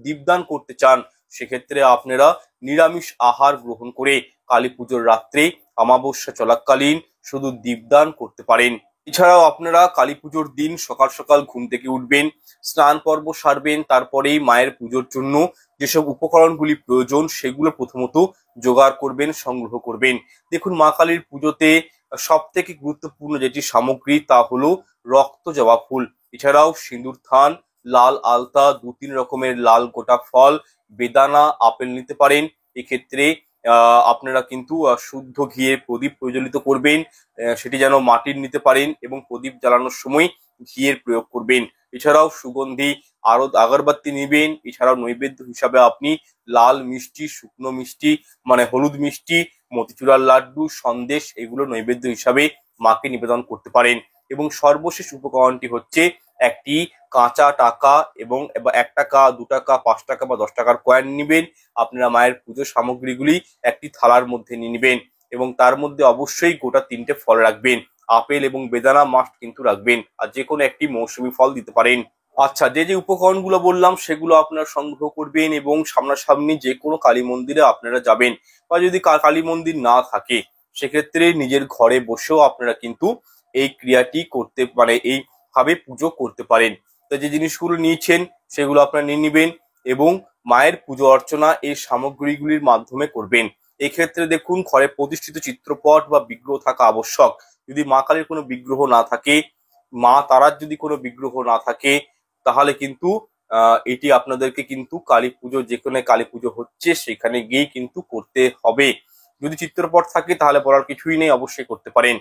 S1: দীপদান করতে চান, সেক্ষেত্রে আপনারা নিরামিষ আহার গ্রহণ করে কালী পুজোর রাত্রে অমাবস্যা চলাকালীন শুধু দীপদান করতে পারেন। এছাড়াও আপনারা কালী পুজোর দিন সকাল সকাল ঘুম থেকে উঠবেন, স্নান পর্ব সারবেন, তারপরেই মায়ের পুজোর জন্য যেসব উপকরণগুলি প্রয়োজন সেগুলো প্রথমত জোগাড় করবেন, সংগ্রহ করবেন। দেখুন, মা কালীর পুজোতে সব থেকে গুরুত্বপূর্ণ যেটি সামগ্রী তা হলো রক্ত জবা ফুল, এছাড়াও সিঁদুর থান, লাল আলতা, 2-3 রকমের লাল গোটা ফল, বেদানা, আপেল নিতে পারেন। এক্ষেত্রে আপনারা কিন্তু শুদ্ধ ঘিয়ে প্রদীপ প্রজ্বলিত করবেন, সেটি যেন মাটির নিতে পারেন এবং প্রদীপ জ্বালানোর সময় ঘিয়ের প্রয়োগ করবেন। এছাড়াও সুগন্ধি আরো আগরবাতি নিবেন। এছাড়াও নৈবেদ্য হিসাবে আপনি লাল মিষ্টি, শুকনো মিষ্টি মানে হলুদ মিষ্টি, মতিচুরার লাড্ডু, সন্দেশ এগুলো নৈবেদ্য হিসাবে মাকে নিবেদন করতে পারেন। এবং সর্বশেষ উপকরণটি হচ্ছে একটি কাঁচা টাকা এবং 1 টাকা, 2 টাকা, 5 টাকা বা 10 টাকার কয়েন নিবেন। আপনারা মায়ের পুজো সামগ্রীগুলি একটি থালার মধ্যে নিয়ে নিবেন এবং তার মধ্যে অবশ্যই গোটা 3টে ফল রাখবেন। আপেল এবং বেদানা মাস্ট কিন্তু রাখবেন, আর যে কোনো একটি মৌসুমী ফল দিতে পারেন। আচ্ছা, যে যে উপকরণগুলো বললাম সেগুলো আপনারা সংগ্রহ করবেন এবং সামনাসামনি যে কোনো কালী মন্দিরে আপনারা যাবেন, বা যদি কালী মন্দির না থাকে সেক্ষেত্রে নিজের ঘরে বসেও আপনারা কিন্তু এই ক্রিয়াটি করতে মানে এইভাবে পুজো করতে পারেন। তো যে জিনিসগুলো নিয়েছেন সেগুলো আপনারা নিয়ে নিবেন এবং মায়ের পুজো অর্চনা এই সামগ্রীগুলির মাধ্যমে করবেন। এক্ষেত্রে দেখুন, ঘরে প্রতিষ্ঠিত চিত্রপট বা বিগ্রহ থাকা আবশ্যক। যদি মা কালীর কোনো বিগ্রহ না থাকে, মা তারার যদি কোনো বিগ্রহ না থাকে, তাহলে কিন্তু এটি আপনাদেরকে কিন্তু কালী পুজো, যেখানে কালী পুজো হচ্ছে সেখানে গিয়ে কিন্তু করতে হবে। যদি চিত্রপট থাকে তাহলে বলার কিছুই নেই, অবশ্যই করতে পারেন।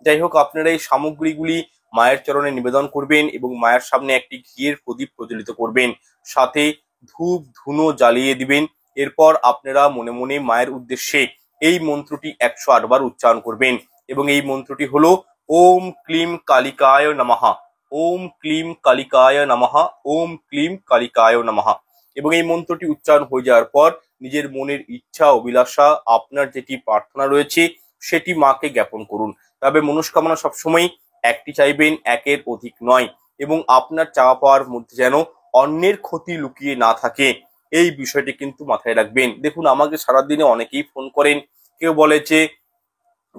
S1: যাই হোক, আপনারা এই সামগ্রীগুলি মায়ের চরণে নিবেদন করবেন এবং মায়ের সামনে একটি ঘিয়ের প্রদীপ প্রজ্বলিত করবেন, সাথে ধূপ ধুনো জ্বালিয়ে দিবেন। এরপর আপনারা মনে মনে মায়ের উদ্দেশ্যে এই মন্ত্রটি 108 বার উচ্চারণ করবেন এবং এই মন্ত্রটি হলো ওম ক্লিম কালিকায় নমঃ, ওম ক্লিম কালিকায় নমঃ, ওম ক্লিম কালিকায় নমঃ। এবং এই মন্ত্রটি উচ্চারণ হয়ে যাওয়ার পর নিজের মনের ইচ্ছা অভিলাষা, আপনার যেটি প্রার্থনা রয়েছে সেটি মাকে জ্ঞাপন করুন। তবে মনস্কামনা সবসময় একটি চাইবেন, একের অধিক নয়, এবং আপনার চাওয়া পাওয়ার মধ্যে যেন অন্যের ক্ষতি লুকিয়ে না থাকে, এই বিষয়টি কিন্তু মাথায় রাখবেন। দেখুন, আমাকে সারাদিনে অনেকেই ফোন করেন, কেউ বলে যে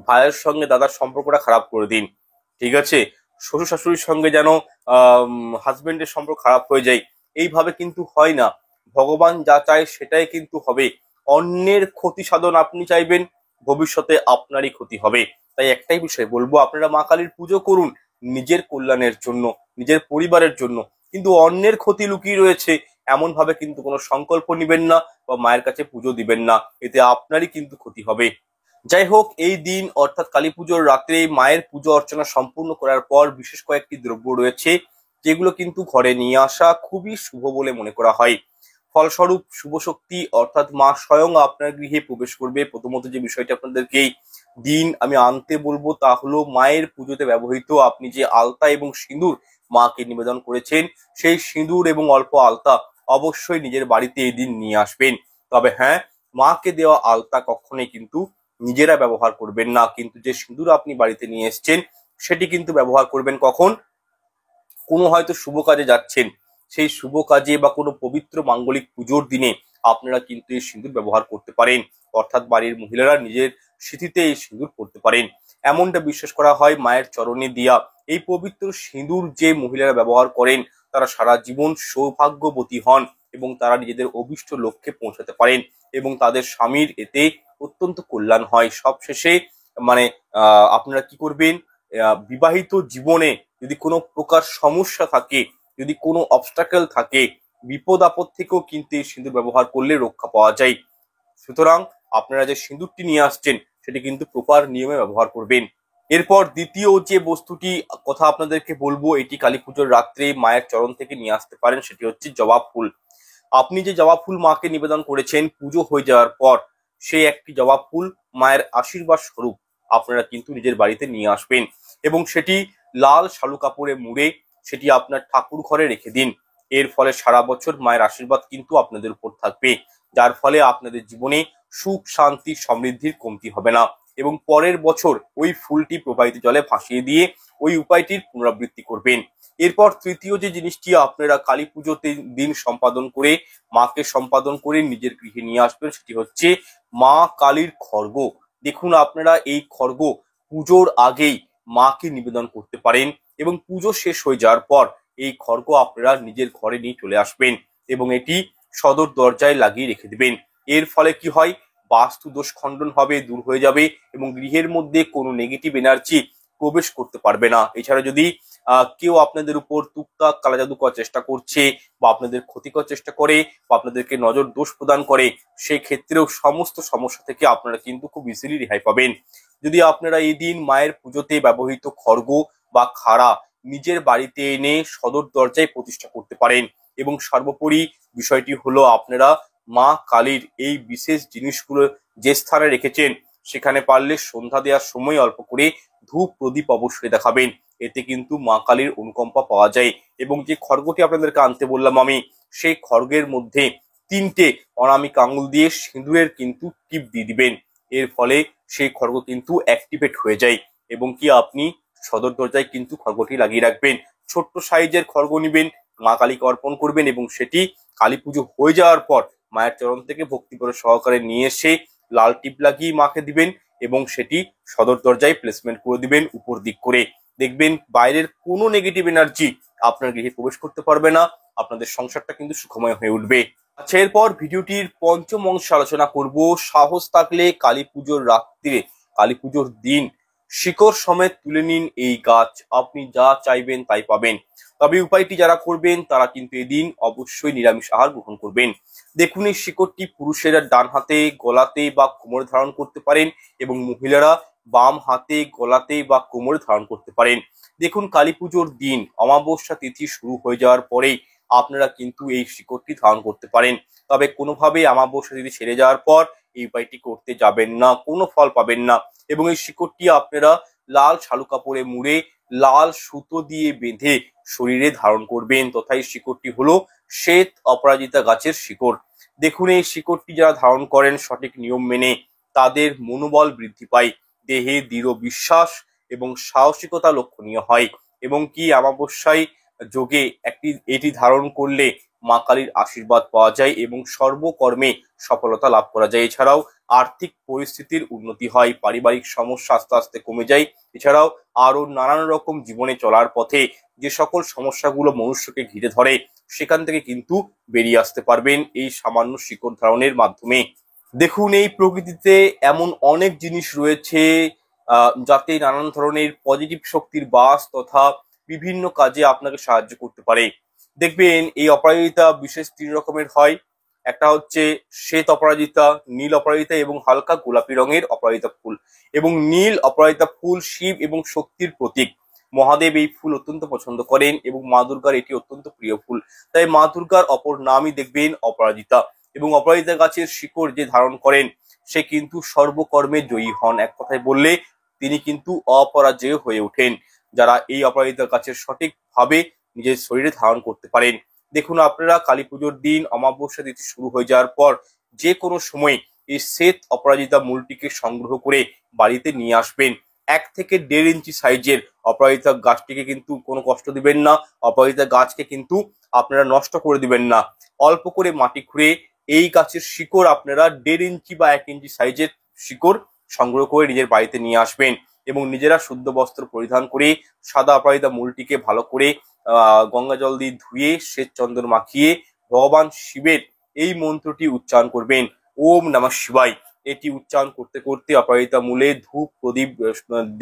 S1: ভাইয়ের সঙ্গে দাদার সম্পর্কটা খারাপ করে দিন, ঠিক আছে, শ্বশুর শাশুড়ির সঙ্গে যেন হাজবেন্ডের সম্পর্ক খারাপ হয়ে যায়। এইভাবে কিন্তু হয় না, ভগবান যা চায় সেটাই কিন্তু হবে। অন্যের ক্ষতি সাধন আপনি চাইবেন, ভবিষ্যতে আপনারই ক্ষতি হবে। তাই একটাই বিষয় বলবো, আপনারা মা কালীর পুজো করুন নিজের কল্যাণের জন্য, নিজের পরিবারের জন্য, কিন্তু অন্যের ক্ষতি লুকিয়ে রয়েছে এমন ভাবে কিন্তু কোনো সংকল্প নিবেন না বা মায়ের কাছে পুজো দিবেন না, এতে আপনারই কিন্তু ক্ষতি হবে। যাই হোক, এই দিন অর্থাৎ কালী পুজোর রাত্রে মায়ের পুজো অর্চনা সম্পূর্ণ করার পর বিশেষ কয়েকটি দ্রব্য রয়েছে যেগুলো কিন্তু ঘরে নিয়ে আসা খুবই শুভ বলে মনে করা হয়। ফলস্বরূপ শুভ শক্তি অর্থাৎ মা স্বয়ং আপনার গৃহে প্রবেশ করবে। প্রথমত যে বিষয়টি আপনাদেরকে এই দিন আমি আনতে বলবো তা হলো মায়ের পুজোতে ব্যবহৃত আপনি যে আলতা এবং সিঁদুর মাকে নিবেদন করেছেন, সেই সিঁদুর এবং অল্প আলতা অবশ্যই নিজের বাড়িতে এই দিন নিয়ে আসবেন। তবে হ্যাঁ, মাকে দেওয়া আলতা কখনোই কিন্তু নিজেরা ব্যবহার করবেন না, কিন্তু যে সিঁদুর আপনি বাড়িতে নিয়ে এসছেন সেটি কিন্তু ব্যবহার করবেন কখন, কোনো হয়তো শুভ কাজে যাচ্ছেন, সেই শুভ কাজে বা কোনো পবিত্র মাঙ্গলিক পুজোর দিনে আপনারা কিন্তু এই সিঁদুর ব্যবহার করতে পারেন। অর্থাৎ বাড়ির মহিলারা নিজের স্মৃতিতে এই সিঁদুর পড়তে পারেন। এমনটা বিশ্বাস করা হয়, মায়ের চরণে দিয়া এই পবিত্র সিঁদুর যে মহিলারা ব্যবহার করেন তারা সারা জীবন সৌভাগ্যবতী হন এবং তারা নিজেদের অভিষ্ট লক্ষ্যে পৌঁছাতে পারেন এবং তাদের স্বামীর এতে অত্যন্ত কল্যাণ হয়। সবশেষে মানে আপনারা কি করবেন, বিবাহিত জীবনে যদি কোনো প্রকার সমস্যা থাকে যদি কোনো অবস্টাকেল থাকে, বিপদ আপদ থেকেও কিন্তু এই সিঁদুর ব্যবহার করলে রক্ষা পাওয়া যায়। সুতরাং আপনারা যে সিঁদুরটি নিয়ে আসছেন সেটি কিন্তু প্রপার নিয়মে ব্যবহার করবেন। এরপর দ্বিতীয় যে বস্তুটি কথা আপনাদেরকে বলবো, এটি কালী পুজোর রাত্রে মায়ের চরণ থেকে নিয়ে আসতে পারেন, সেটি হচ্ছে জবা ফুল। আপনি যে জবা ফুল মাকে নিবেদন করেছেন পুজো হয়ে যাওয়ার পর, সেই একটি জবা ফুল মায়ের আশীর্বাদ স্বরূপ আপনারা কিন্তু নিজের বাড়িতে নিয়ে আসবেন এবং সেটি লাল শালু কাপড়ে মুড়ে সেটি আপনার ঠাকুর ঘরে রেখে দিন। এর ফলে সারা বছর মায়ের আশীর্বাদ কিন্তু আপনাদের উপর থাকবে, যার ফলে আপনাদের জীবনে সুখ শান্তি সমৃদ্ধির কমতি হবে না এবং পরের বছর ওই ফুলটি প্রবাহিত জলে ভাসিয়ে দিয়ে ওই উপায়টির পুনরাবৃত্তি করবেন। এরপর তৃতীয় যে জিনিসটি আপনারা কালী পুজোতে দিন সম্পাদন করে মাকে সম্পাদন করে নিজের গৃহে নিয়ে আসবেন, সেটি হচ্ছে মা কালীর খড়গ। দেখুন, আপনারা এই খড়গ পুজোর আগেই মাকে নিবেদন করতে পারেন এবং পুজো শেষ হয়ে যাওয়ার পর এই খড়গ আপনারা নিজের ঘরে নিয়ে চলে আসবেন এবং এটি সদর দরজায় লাগিয়ে রেখে দিবেন। এর ফলে কি হয়, বাস্তু দোষ খণ্ডন হবে, দূর হয়ে যাবে এবং গৃহের মধ্যে কোনো নেগেটিভ এনার্জি প্রবেশ করতে পারবে না। এছাড়া যদি কেউ আপনাদের উপর টুকটাক কালা জাদু করার চেষ্টা করছে বা আপনাদের ক্ষতি করার চেষ্টা করে বা আপনাদেরকে নজর দোষ প্রদান করে, সেই ক্ষেত্রেও সমস্ত সমস্যা থেকে আপনারা কিন্তু খুব ইজিলি রেহাই পাবেন যদি আপনারা এই দিন মায়ের পুজোতে ব্যবহৃত খড়গ বা খাড়া নিজের বাড়িতে এনে সদর দরজায় প্রতিষ্ঠা করতে পারেন। এবং সর্বোপরি বিষয়টি হলো, আপনারা মা কালীর এই বিশেষ জিনিসগুলো যে স্থানে রেখেছেন সেখানে পারলে সন্ধ্যা দেওয়ার সময় অল্প করে ধূপ প্রদীপ অবশ্যই দেখাবেন। এতে কিন্তু মা কালীর অনুকম্পা পাওয়া যায়। এবং যে খড়গটি আপনাদেরকে আনতে বললাম আমি, সেই খড়গের মধ্যে 3টে অনামিক আঙুল দিয়ে সিঁদুরের কিন্তু টিপ দিয়ে দিবেন। এর ফলে সেই খড়গ কিন্তু অ্যাক্টিভেট হয়ে যায় এবং কি আপনি সদর দরজায় কিন্তু খড়গটি লাগিয়ে রাখবেন। ছোট্ট সাইজের খড়গ নিবেন, মা কালীকে অর্পণ করবেন এবং সেটি কালী পুজো হয়ে যাওয়ার পর মায়ের চরণ থেকে ভক্তি করে সহকারে নিয়ে এসে লাল টিপ লাগিয়ে মাকে দিবেন এবং সেটি সদর দরজায় প্লেসমেন্ট করে দিবেন উপর দিক করে। দেখবেন বাইরের কোনো নেগেটিভ এনার্জি আপনার গৃহে প্রবেশ করতে পারবে না, আপনাদের সংসারটা কিন্তু সুখময় হয়ে উঠবে। আচ্ছা, এরপর ভিডিওটির পঞ্চম অংশে আলোচনা করব, সাহস থাকলে কালী পুজোর রাত্রে, কালী পুজোর দিন শিকড় সমেত তুলে নিন এই গাছ, আপনি যা চাইবেন তাই পাবেন। তবে উপায়টি যারা করবেন তারা কিন্তু এদিন অবশ্যই নিরামিষ আহার গ্রহণ করবেন। দেখুন, এই শিকড়টি পুরুষেরা ডান হাতে গলাতে বা কোমরে ধারণ করতে পারেন এবং মহিলারা বাম হাতে গলাতে বা কোমরে ধারণ করতে পারেন। দেখুন, কালী পুজোর দিন অমাবস্যা তিথি শুরু হয়ে যাওয়ার পরেই আপনারা কিন্তু এই শিকড়টি ধারণ করতে পারেন। তবে কোনোভাবেই অমাবস্যা তিথি সেরে যাওয়ার পর এই উপায়টি করতে যাবেন না, কোনো ফল পাবেন না। এবং এই শিকড়টি আপনারা লাল শালু কাপড়ে মুড়ে লাল সুতো দিয়ে বেঁধে শরীরে ধারণ করবেন, তথা এই শিকড়টি হলো শ্বেত অপরাজিতা গাছের শিকড়। দেখুন, এই শিকড়টি যারা ধারণ করেন সঠিক নিয়ম মেনে, তাদের মনোবল বৃদ্ধি পায়, দেহে দৃঢ় বিশ্বাস এবং সাহসিকতা লক্ষণীয় হয় এবং কি অমাবস্যায় যোগে এটি ধারণ করলে মা কালীর আশীর্বাদ পাওয়া যায় এবং সর্বকর্মে সফলতা লাভ করা যায়। এছাড়াও আর্থিক পরিস্থিতির উন্নতি হয়, পারিবারিক সমস্যা আস্তে আস্তে কমে যায়। এছাড়াও আরো নানান রকম জীবনে চলার পথে যে সকল সমস্যাগুলো মনুষ্যকে ঘিরে ধরে সেখান থেকে কিন্তু বেরিয়ে আসতে পারবেন এই সামান্য শিকড় ধারণের মাধ্যমে। দেখুন, এই প্রকৃতিতে এমন অনেক জিনিস রয়েছে যাতে নানান ধরনের পজিটিভ শক্তির বাস তথা বিভিন্ন কাজে আপনাকে সাহায্য করতে পারে। দেখবেন, এই অপরাজিতা বিশেষ 3 রকমের হয়। একটা হচ্ছে শ্বেত অপরাজিতা, নীল অপরাজিতা এবং হালকা গোলাপি রঙের অপরাজিতা ফুল। এবং নীল অপরাজিতা ফুল শিব এবং শক্তির প্রতীক। মহাদেব এই ফুল অত্যন্ত পছন্দ করেন এবং মা দুর্গার এটি অত্যন্ত প্রিয় ফুল। তাই মা দুর্গার অপর নামই দেখবেন অপরাজিতা। এবং অপরাজিতা গাছের শিকড় যে ধারণ করেন সে কিন্তু সর্বকর্মে জয়ী হন। এক কথায় বললে তিনি কিন্তু অপরাজেয় হয়ে ওঠেন যারা এই অপরাজিতা গাছের সঠিকভাবে নিজের শরীরে ধারণ করতে পারেন। দেখুন, আপনারা কালী পুজোর দিন অমাবস্যা তিথি শুরু হয়ে যাওয়ার পর যে কোনো সময় এই শ্বেত অপরাজিতা মূলটিকে সংগ্রহ করে বাড়িতে নিয়ে আসবেন। 1 থেকে 1.5 ইঞ্চি সাইজের অপরাজিতা গাছটিকে কিন্তু কোনো কষ্ট দিবেন না, অপরাজিতা গাছকে কিন্তু আপনারা নষ্ট করে দিবেন না। অল্প করে মাটি খুঁড়ে এই গাছের শিকড় আপনারা 1.5 ইঞ্চি বা 1 ইঞ্চি সাইজের শিকড় সংগ্রহ করে নিজের বাড়িতে নিয়ে আসবেন এবং নিজেরা শুদ্ধ বস্ত্র পরিধান করে সাদা অপরাজিতা মূলটিকে ভালো করে গঙ্গা জল দিয়ে ধুয়ে শ্বেত চন্দন মাখিয়ে ভগবান শিবের এই মন্ত্রটি উচ্চারণ করবেন, ওম নমঃ শিবায়। এটি উচ্চারণ করতে করতে অপরাজিতা মূলে ধূপ প্রদীপ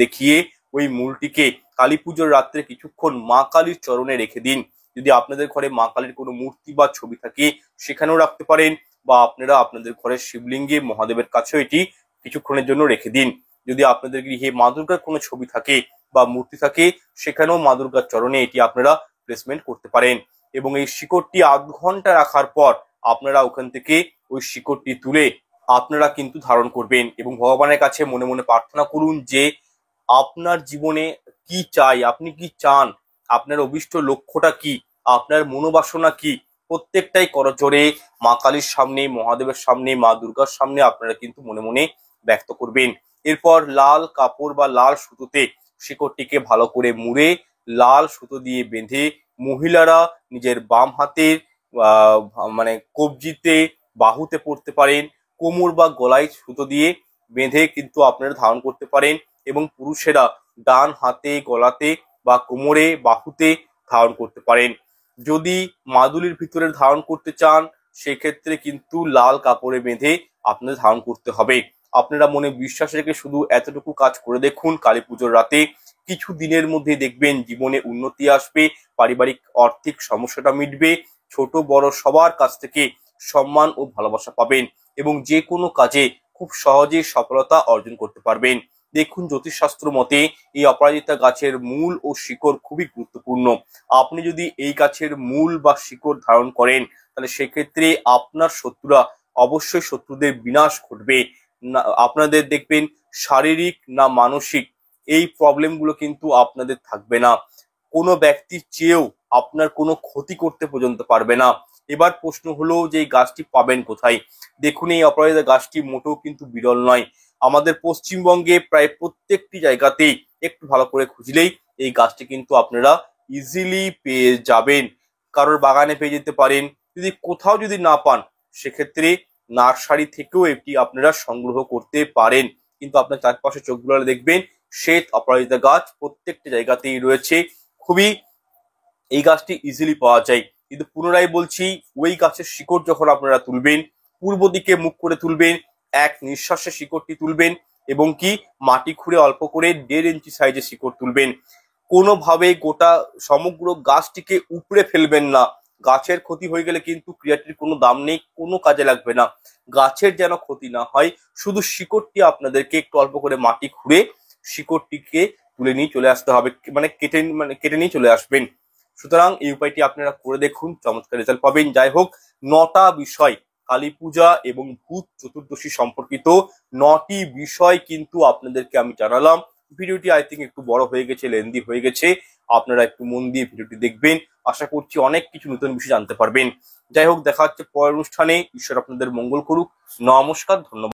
S1: দেখিয়ে ওই মূলটিকে কালী পুজোর রাত্রে কিছুক্ষণ মা কালীর চরণে রেখে দিন যদি আপনাদের ঘরে মা কালীর কোনো মূর্তি বা ছবি থাকে সেখানেও রাখতে পারেন, বা আপনারা আপনাদের ঘরের শিবলিঙ্গে মহাদেবের কাছেও এটি কিছুক্ষণের জন্য রেখে দিন। যদি আপনাদের গৃহে মা দুর্গার কোনো ছবি থাকে বা মূর্তি থাকে সেখানেও মা দুর্গার চরণে এটি আপনারা প্লেসমেন্ট করতে পারেন। এবং এই শিকড়টি আধ ঘন্টা রাখার পর আপনারা ওখান থেকে ওই শিকড়টি তুলে আপনারা কিন্তু ধারণ করবেন এবং ভগবানের কাছে মনে মনে প্রার্থনা করুন যে আপনার জীবনে কি চাই, আপনি কি চান, আপনার অভিষ্ট লক্ষ্যটা কি, আপনার মনোবাসনা কি, প্রত্যেকটাই করজোড়ে মা কালীর সামনে, মহাদেবের সামনে, মা দুর্গার সামনে আপনারা কিন্তু মনে মনে ব্যক্ত করবেন। এরপর লাল কাপড় বা লাল সুতোতে শিকড়টিকে ভালো করে মুড়ে লাল সুতো দিয়ে বেঁধে মহিলারা নিজের বাম হাতের মানে কবজিতে, বাহুতে পড়তে পারেন, কোমর বা গলায় সুতো দিয়ে বেঁধে কিন্তু আপনারা ধারণ করতে পারেন। এবং পুরুষেরা ডান হাতে, গলাতে বা কোমরে, বাহুতে ধারণ করতে পারেন। যদি মাদুলির ভিতরে ধারণ করতে চান সেক্ষেত্রে কিন্তু লাল কাপড়ে বেঁধে আপনাদের ধারণ করতে হবে। আপনারা মনে বিশ্বাস রেখে শুধু এতটুকু কাজ করে দেখুন, কালী পুজোর রাতে কিছু দিনের মধ্যে দেখবেন জীবনে উন্নতি আসবে, পারিবারিক আর্থিক সমস্যাটা মিটবে, ছোট বড় সবার কাছ থেকে সম্মান ও ভালোবাসা পাবেন এবং যে কোনো কাজে খুব সহজেই সফলতা অর্জন করতে পারবেন। দেখুন, জ্যোতিষশাস্ত্র মতে এই অপরাজিতা গাছের মূল ও শিকড় খুবই গুরুত্বপূর্ণ। আপনি যদি এই গাছের মূল বা শিকড় ধারণ করেন তাহলে সেক্ষেত্রে আপনার শত্রুরা অবশ্যই শত্রুদের বিনাশ ঘটবে না। আপনাদের দেখবেন শারীরিক না মানসিক এই প্রবলেমগুলো কিন্তু আপনাদের থাকবে না। কোনো ব্যক্তি চেয়েও আপনার কোনো ক্ষতি করতে পর্যন্ত পারবে না। এবার প্রশ্ন হলো যে এই গাছটি পাবেন কোথায়? দেখুন, এই অপরাজিতা গাছটি মোটেও কিন্তু বিরল নয়। আমাদের পশ্চিমবঙ্গে প্রায় প্রত্যেকটি জায়গাতেই একটু ভালো করে খুঁজলেই এই গাছটি কিন্তু আপনারা ইজিলি পেয়ে যাবেন। কারোর বাগানে পেয়ে যেতে পারেন। যদি কোথাও যদি না পান সেক্ষেত্রে নার্সারি থেকেও এটি আপনারা সংগ্রহ করতে পারেন। কিন্তু আপনার চারপাশে চোখ বুলালে দেখবেন শ্বেত অপরাজিতা গাছ প্রত্যেকটি জায়গাতেই রয়েছে। খুবই এই গাছটি ইজিলি পাওয়া যায়। কিন্তু পুনরায় বলছি, ওই গাছের শিকড় যখন আপনারা তুলবেন, পূর্ব দিকে মুখ করে তুলবেন, এক নিঃশ্বাসে শিকড়টি তুলবেন এবং কি মাটি খুঁড়ে অল্প করে 1.5 ইঞ্চি সাইজে শিকড় তুলবেন। কোনোভাবে গোটা সমগ্র গাছটিকে উপড়ে ফেলবেন না। গাছের ক্ষতি হয়ে গেলে কিন্তু ক্রিয়াটির কোনো দাম নেই, কোনো কাজে লাগবে না। গাছের যেন ক্ষতি না হয়, শুধু শিকড়টি আপনাদেরকে একটু অল্প করে মাটি খুঁড়ে শিকড়টিকে তুলে নিয়ে চলে আসতে হবে, মানে কেটে নিয়ে চলে আসবেন। সুতরাং এই উপায়টি আপনারা করে দেখুন, চমৎকার রেজাল্ট পাবেন। যাই হোক, 9টা বিষয়, কালী পূজা এবং ভূত চতুর্দশী সম্পর্কিত 9টি বিষয় কিন্তু আপনাদেরকে আমি জানালাম। ভিডিওটি আই থিঙ্ক একটু বড় হয়ে গেছে, লেন্দি হয়ে গেছে। আপনারা একটু মন দিয়ে ভিডিওটি দেখবেন, আশা করছি অনেক কিছু নতুন বিষয় জানতে পারবেন। যাই হোক, দেখা হচ্ছে পরের অনুষ্ঠানে। ঈশ্বর আপনাদের মঙ্গল করুক। নমস্কার, ধন্যবাদ।